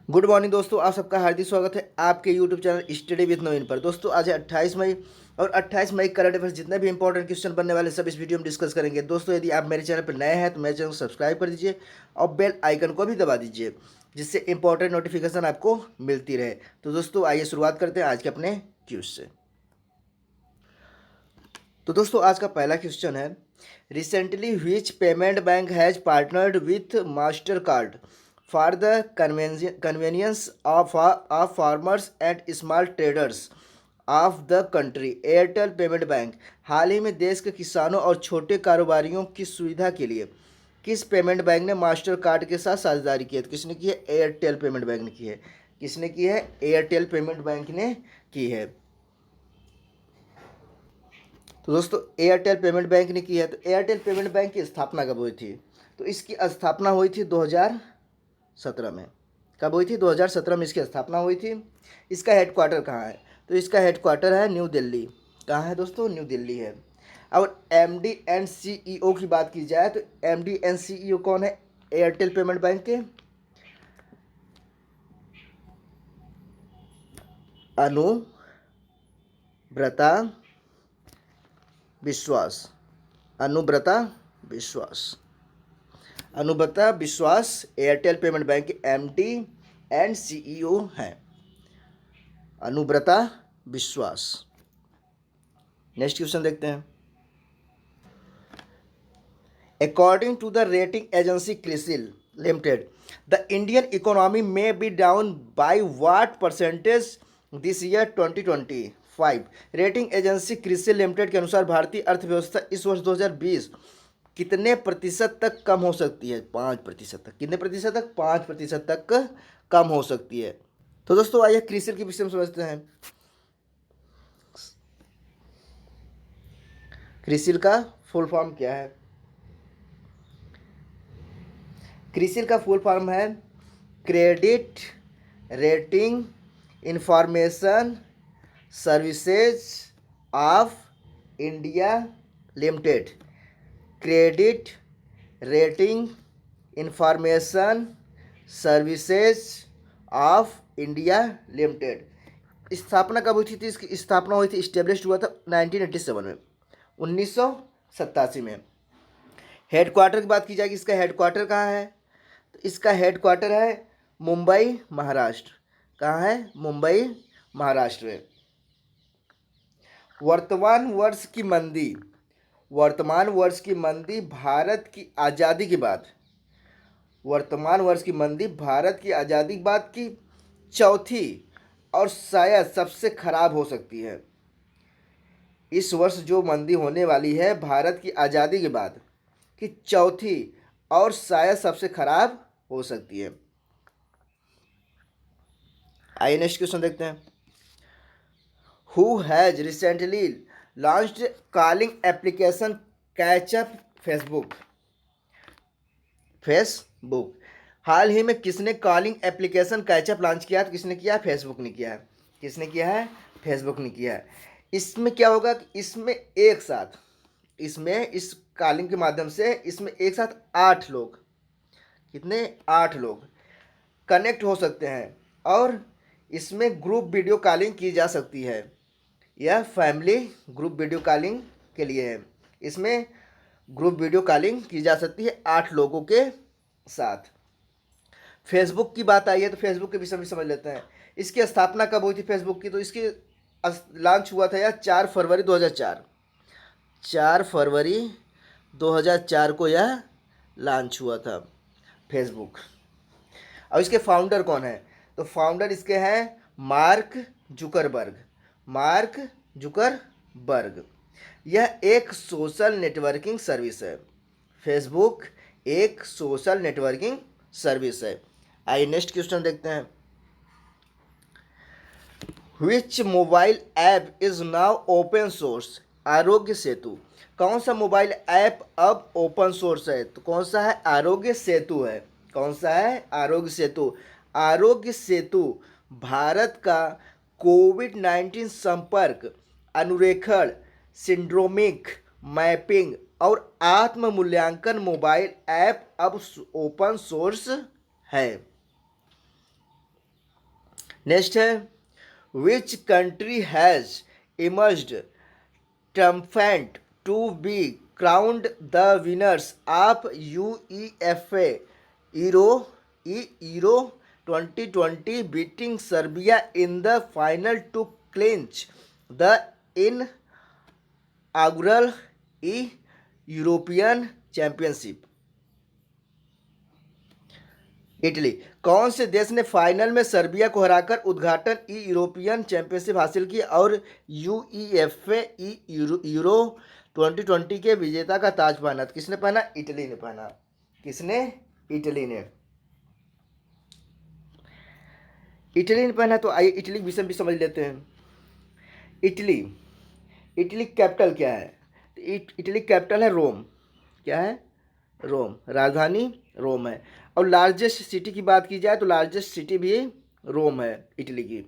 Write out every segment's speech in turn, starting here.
Good morning दोस्तों, आप सबका हार्दिक स्वागत है आपके यूट्यूब चैनल स्टडी विद नवीन पर। दोस्तों आज है 28 मई और 28 मई करंट अफेयर्स जितने भी इंपॉर्टेंट क्वेश्चन बनने वाले सब इस वीडियो में डिस्कस करेंगे। दोस्तों यदि आप मेरे चैनल पर नए हैं तो मेरे चैनल को सब्सक्राइब कर दीजिए और बेल आइकन को भी दबा दीजिए, जिससे इंपॉर्टेंट नोटिफिकेशन आपको मिलती रहे। तो दोस्तों आइए शुरुआत करते हैं आज के अपने क्यूज से। तो दोस्तों आज का पहला क्वेश्चन है, recently which payment bank has partnered with Mastercard for the convenience of farmers and small traders of the country. Airtel payment bank हाल ही में देश के किसानों और छोटे कारोबारियों की सुविधा के लिए किस पेमेंट बैंक ने मास्टर कार्ड के साथ साझेदारी की है? तो किसने की है? एयरटेल पेमेंट बैंक ने की है। किसने की है? एयरटेल पेमेंट बैंक ने की है। तो दोस्तों एयरटेल पेमेंट बैंक ने की है। तो एयरटेल पेमेंट बैंक की स्थापना कब हुई थी? तो इसकी स्थापना हुई थी 2017 में। कब हुई थी? 2017 में इसकी स्थापना हुई थी। इसका हेडक्वार्टर कहाँ है? तो इसका हेडक्वार्टर है न्यू दिल्ली। कहाँ है दोस्तों? न्यू दिल्ली है। और एमडी एंड सीईओ की बात की जाए तो एमडी एंड सीईओ कौन है एयरटेल पेमेंट बैंक के? अनुब्रता विश्वास। अनुब्रता विश्वास। अनुब्रता विश्वास एयरटेल पेमेंट बैंक के एमडी एंड सीईओ हैं। अनुब्रता विश्वास। नेक्स्ट क्वेश्चन देखते हैं। According to the rating agency Crisil limited, the Indian economy में be down by what percentage this year 2025? Rating agency Crisil limited के अनुसार भारतीय अर्थव्यवस्था इस वर्ष 2020 कितने प्रतिशत तक कम हो सकती है? 5% तक। कितने प्रतिशत तक? 5% तक कम हो सकती है। तो दोस्तों आइए क्रिसिल के विषय में समझते हैं। क्रिसिल का फुल फॉर्म क्या है? क्रिसिल का फुल फॉर्म है credit rating information services of India limited. Credit rating information services of India limited. स्थापना कब हुई थी? इसकी स्थापना हुई थी, इस्टेब्लिश हुआ था 1987 में, 1987 में। हेडक्वार्टर की बात की जाएगी, इसका हेडक्वार्टर कहाँ है? तो इसका हेडक्वार्टर है मुंबई महाराष्ट्र। कहाँ है? मुंबई महाराष्ट्र में। वर्तमान वर्ष की मंदी, वर्तमान वर्ष की मंदी भारत की आज़ादी के बाद, वर्तमान वर्ष की मंदी भारत की आज़ादी के बाद की चौथी और शायद सबसे खराब हो सकती है। इस वर्ष जो मंदी होने वाली है भारत की आज़ादी के बाद की चौथी और शायद सबसे खराब हो सकती है। आइए नेक्स्ट क्वेश्चन देखते हैं। Who has recently launched calling application catchup Facebook? Facebook हाल ही में किसने कॉलिंग एप्लीकेशन कैचअप लॉन्च किया? तो किसने किया? फेसबुक ने किया है। किसने किया है? फेसबुक ने किया है। इसमें क्या होगा कि इसमें एक साथ, इसमें इस कॉलिंग के माध्यम से इसमें एक साथ 8 लोग, कितने? 8 लोग कनेक्ट हो सकते हैं और इसमें ग्रुप वीडियो कॉलिंग की जा सकती है। यह फैमिली ग्रुप वीडियो कॉलिंग के लिए है। इसमें ग्रुप वीडियो कॉलिंग की जा सकती है 8 लोगों के साथ। फेसबुक की बात आई है तो फेसबुक के विषय में समझ लेते हैं। इसकी स्थापना कब हुई थी फेसबुक की? तो इसकी लॉन्च हुआ था यार 4 फरवरी 2004। 4 फरवरी 2004 को यह लॉन्च हुआ था फेसबुक। और इसके फाउंडर कौन है? तो फाउंडर इसके हैं मार्क जुकरबर्ग। Mark Zuckerberg. यह एक सोशल नेटवर्किंग सर्विस है। फेसबुक एक सोशल नेटवर्किंग सर्विस है। आइए नेक्स्ट क्वेश्चन देखते हैं। विच mobile app is now open source? Aarogya Setu. कौन सा मोबाइल ऐप अब ओपन सोर्स है? तो कौन सा है? आरोग्य सेतु है। कौन सा है? आरोग्य सेतु। आरोग्य सेतु भारत का कोविड-19 संपर्क अनुरेखण, सिंड्रोमिक मैपिंग और आत्म मूल्यांकन मोबाइल ऐप अब ओपन सोर्स है। नेक्स्ट है, which country has emerged triumphant to be crowned the winners of UEFA Euro Euro 2020 beating Serbia in the final to clinch the inaugural European championship. Italy. कौन से देश ने final में Serbia को हराकर उद्घाटन यूरोपियन चैंपियनशिप हासिल की और UEFA यूरो 2020 के विजेता का ताज पहना? किसने पहना? इटली ने पहना। किसने? इटली ने। इटली ने पहना। तो आइए इटली विषय भी समझ लेते हैं। इटली, इटली कैपिटल क्या है? इटली कैपिटल है रोम। क्या है? रोम। राजधानी रोम है। और लार्जेस्ट सिटी की बात की जाए तो लार्जेस्ट सिटी भी रोम है इटली की।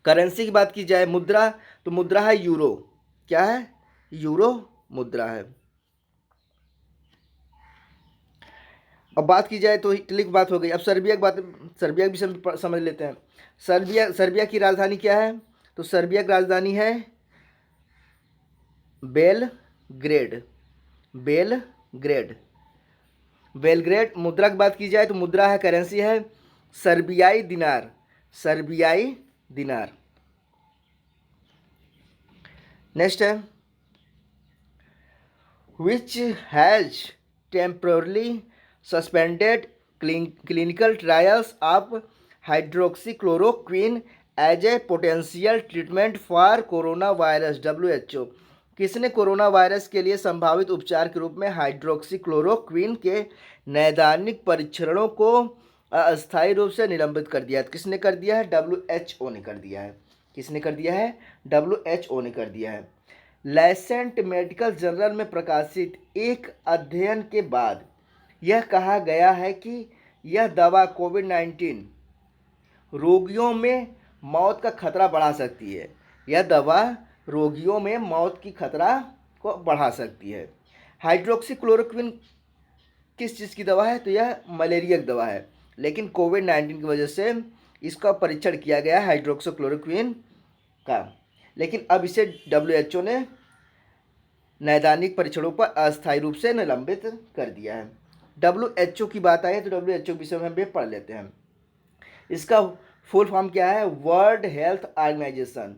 करेंसी की बात की जाए, मुद्रा, तो मुद्रा है यूरो। क्या है? यूरो मुद्रा है। अब बात की जाए तो इटली की बात हो गई। अब सर्बिया की बात, सर्बिया भी समझ लेते हैं। सर्बिया की राजधानी क्या है? तो सर्बिया की राजधानी है बेलग्रेड। बेलग्रेड। बेलग्रेड। मुद्रा की बात की जाए तो मुद्रा है, करेंसी है सर्बियाई दिनार। सर्बियाई दिनार। नेक्स्ट है, which has temporarily suspended clinical trials of hydroxychloroquine as a potential treatment for corona virus. WHO। किसने कोरोना वायरस के लिए संभावित उपचार के रूप में हाइड्रोक्सीक्लोरोक्विन के नैदानिक परीक्षणों को अस्थायी रूप से निलंबित कर दिया है? किसने कर दिया है? WHO ने कर दिया है। किसने कर दिया है? WHO ने कर दिया है। लैसेंट मेडिकल जर्नल में प्रकाशित एक अध्ययन के बाद यह कहा गया है कि यह दवा कोविड-19 रोगियों में मौत का खतरा बढ़ा सकती है। यह दवा रोगियों में मौत की खतरा को बढ़ा सकती है। हाइड्रोक्सीक्लोरोक्विन किस चीज़ की दवा है? तो यह मलेरिया की दवा है, लेकिन कोविड-19 की वजह से इसका परीक्षण किया गया है हाइड्रोक्सीक्लोरोक्विन का, लेकिन अब इसे WHO ने नैदानिक परीक्षणों पर अस्थायी रूप से निलंबित कर दिया है। WHO की बात आई है तो WHO के विषय में हम भी पढ़ लेते हैं। इसका फुल फॉर्म क्या है? World health organization.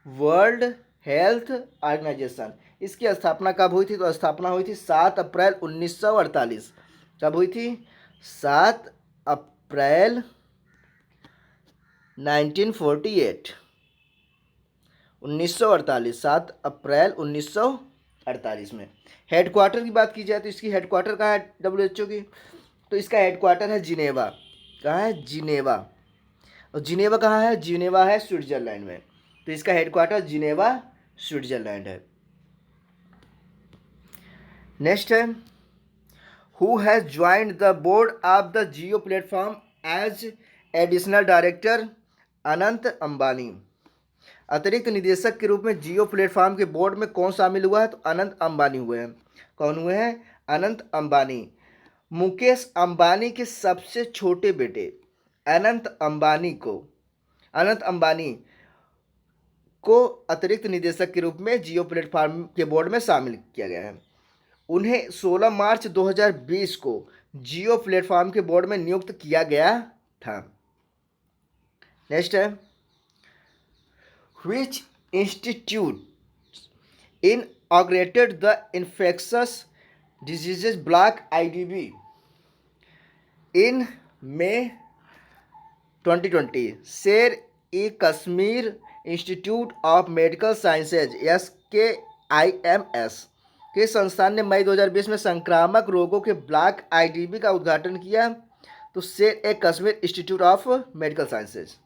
World health organization. इसकी स्थापना कब हुई थी? तो स्थापना हुई थी 7 अप्रैल 1948। कब हुई थी? 7 अप्रैल 1948। 1948। 7 अप्रैल 1948 में। हेडक्वार्टर की बात की जाए तो इसकी हेडक्वार्टर कहाँ है WHO की? तो इसका हेडक्वार्टर है जिनेवा। कहाँ है? जिनेवा। और जिनेवा कहाँ है? जिनेवा है स्विट्जरलैंड में। तो इसका हेडक्वार्टर जिनेवा स्विट्जरलैंड है। नेक्स्ट है, who has joined the board of the Jio platform as additional director? Anant Ambani. अतिरिक्त निदेशक के रूप में जियो प्लेटफॉर्म के बोर्ड में कौन शामिल हुआ है? तो अनंत अंबानी हुए हैं। कौन हुए हैं? अनंत अंबानी। मुकेश अंबानी के सबसे छोटे बेटे अनंत अंबानी को अतिरिक्त निदेशक के रूप में जियो प्लेटफॉर्म के बोर्ड में शामिल किया गया है। उन्हें 16 मार्च 2020 को जियो प्लेटफॉर्म के बोर्ड में नियुक्त किया गया था। नेक्स्ट है, which institute inaugurated the infectious diseases block IDB in May 2020? Sher e Kashmir institute of medical sciences SKIMS के संस्थान ने मई 2020 में संक्रामक रोगों के ब्लॉक IDB का उद्घाटन किया। तो Sher e Kashmir institute of medical sciences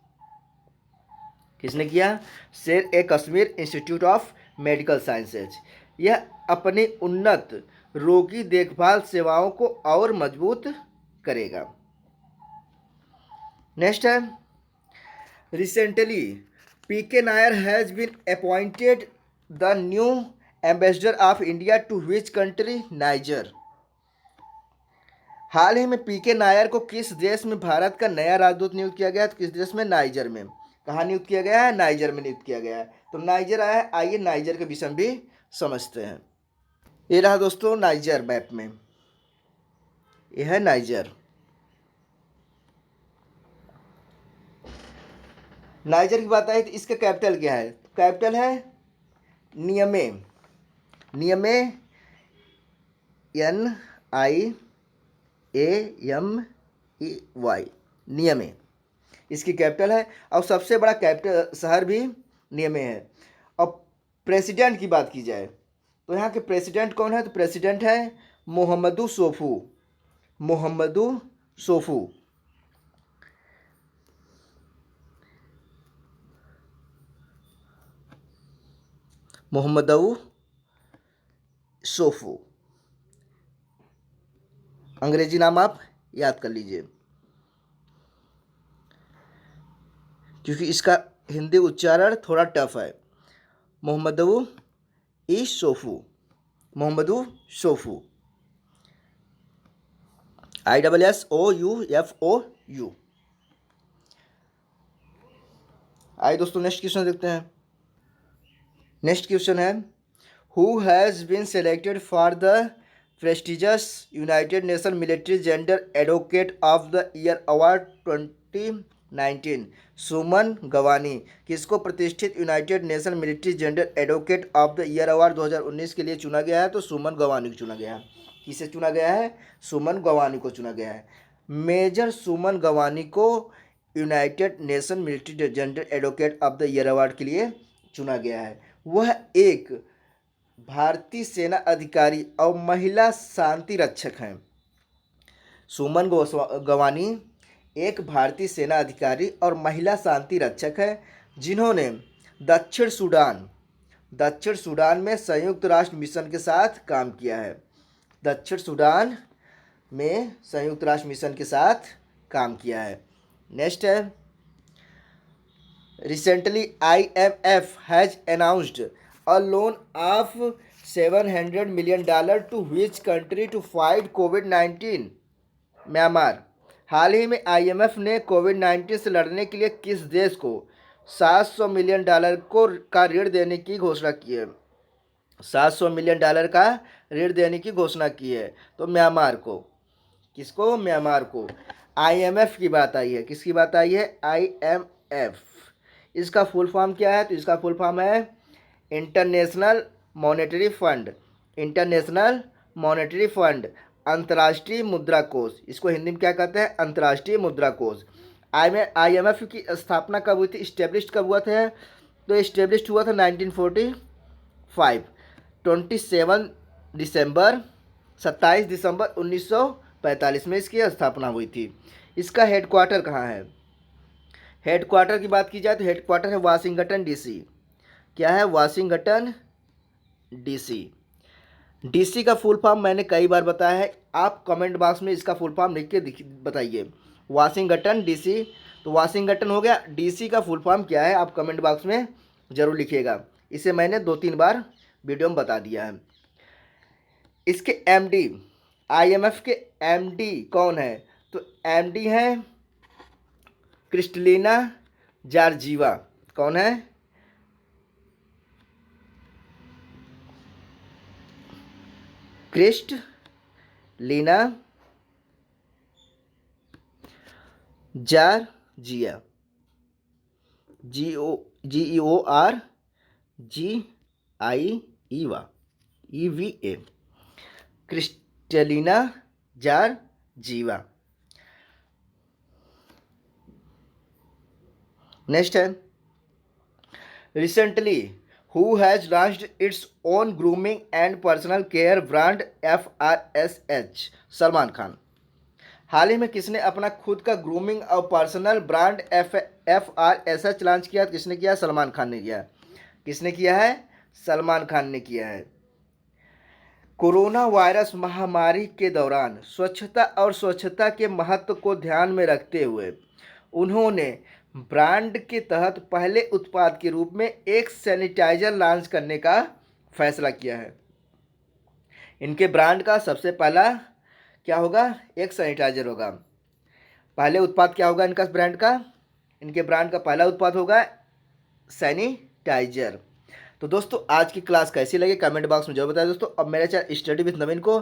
किसने किया? Sher e Kashmir institute of medical sciences. यह अपनी उन्नत रोगी देखभाल सेवाओं को और मजबूत करेगा। नेक्स्ट है, recently PK Nair has been appointed the new ambassador of India to which country? Niger. हाल ही में पीके नायर को किस देश में भारत का नया राजदूत नियुक्त किया गया है? तो किस देश में? नाइजर में। कहाँ नियुक्त किया गया है? नाइजर में नियुक्त किया गया है। तो नाइजर आया है, आइए नाइजर के विषय में भी समझते हैं। ये रहा दोस्तों नाइजर मैप में, ये है नाइजर। नाइजर की बात आई तो इसका कैपिटल क्या है? तो कैपिटल है नियमे। नियमे, NIAMEY, नियमे इसकी कैपिटल है। और सबसे बड़ा कैपिटल शहर भी नियमे है। अब प्रेसिडेंट की बात की जाए तो यहाँ के प्रेसिडेंट कौन है? तो प्रेसिडेंट है मोहम्मदू सोफू। मोहम्मदू सोफू। मोहम्मदू सोफू, अंग्रेजी नाम आप याद कर लीजिए क्योंकि इसका हिंदी उच्चारण थोड़ा टफ है। मोहम्मदू ई सोफू, मोहम्मदू सोफू, ISSOUFOU। आइए दोस्तों नेक्स्ट क्वेश्चन देखते हैं। नेक्स्ट क्वेश्चन है who has been selected for the prestigious United Nation military gender advocate of the year award 2019? Suman Gawani. किसको प्रतिष्ठित United Nation military gender advocate of the year award 2019 के लिए चुना गया है? तो सुमन गवानी को चुना गया है। किसे चुना गया है? सुमन गवानी को चुना गया है। मेजर सुमन गवानी को United Nation military gender advocate of the year award के लिए चुना गया है। वह एक भारतीय सेना अधिकारी और महिला शांति रक्षक हैं। सुमन गवानी एक भारतीय सेना अधिकारी और महिला शांति रक्षक है जिन्होंने दक्षिण सूडान में संयुक्त राष्ट्र मिशन के साथ काम किया है। दक्षिण सूडान में संयुक्त राष्ट्र मिशन के साथ काम किया है। नेक्स्ट है recently IMF has announced a loan of $700 million to which country to fight कोविड-19? म्यांमार। हाल ही में IMF ने कोविड-19 से लड़ने के लिए किस देश को $700 मिलियन का ऋण देने की घोषणा की है? $700 मिलियन का ऋण देने की घोषणा की है। तो म्यांमार को। किसको? म्यांमार को। IMF की बात आई है। किसकी बात आई है? IMF। इसका फुल फॉर्म क्या है? तो इसका फुल फॉर्म है international monetary fund. International monetary fund, अंतर्राष्ट्रीय मुद्रा कोष। इसको हिंदी में क्या कहते हैं? अंतर्राष्ट्रीय मुद्रा कोष। IMF की स्थापना कब हुई थी? इस्टेब्लिश कब हुआ था? तो इस्टेब्लिश हुआ था 1945, 27 दिसंबर 1945 में इसकी स्थापना हुई थी। इसका हेडक्वार्टर कहाँ है? हेडक्वार्टर की बात की जाए तो हेडक्वार्टर है वाशिंगटन DC। क्या है? Washington DC। DC का फुल फॉर्म मैंने कई बार बताया है, आप कमेंट बॉक्स में इसका फुल फॉर्म लिख के बताइए। Washington DC। तो वाशिंगटन हो गया। DC का फुल फॉर्म क्या है आप कमेंट बॉक्स में ज़रूर लिखिएगा। इसे मैंने 2-3 बार वीडियो में बता दिया है। इसके MD, IMF के MD कौन है? तो MD हैं क्रिस्टलिना जॉर्जिवा। कौन है? Kristalina Georgia, GEORGIEVA, Kristalina Georgieva. Next है recently who has launched its own grooming and personal care brand FRSH? Salman Khan. हाल ही में किसने अपना खुद का ग्रूमिंग और पर्सनल ब्रांड FRSH लॉन्च किया? किसने किया? सलमान खान ने किया। किसने किया है? सलमान खान ने किया है। कोरोना वायरस महामारी के दौरान स्वच्छता और स्वच्छता के महत्व को ध्यान में रखते हुए उन्होंने ब्रांड के तहत पहले उत्पाद के रूप में एक सैनिटाइजर लॉन्च करने का फैसला किया है। इनके ब्रांड का सबसे पहला क्या होगा, एक सैनिटाइजर होगा। पहले उत्पाद क्या होगा इनका, ब्रांड का, इनके ब्रांड का पहला उत्पाद होगा सैनिटाइजर। तो दोस्तों आज की क्लास कैसी लगी कमेंट बॉक्स में जरूर बताएं दोस्तों। अब मेरे चैनल स्टडी विद नवीन को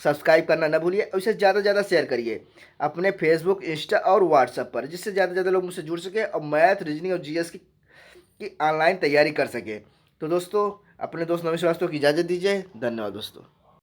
सब्सक्राइब करना ना भूलिए और इसे ज़्यादा से ज़्यादा शेयर करिए अपने फेसबुक, इंस्टा और व्हाट्सएप पर, जिससे ज़्यादा से ज़्यादा लोग मुझसे जुड़ सके और मैथ, रीजनिंग और जीएस की ऑनलाइन तैयारी कर सके। तो दोस्तों अपने दोस्त नवीन श्रीवास्तव को इजाज़त दीजिए। धन्यवाद दोस्तों।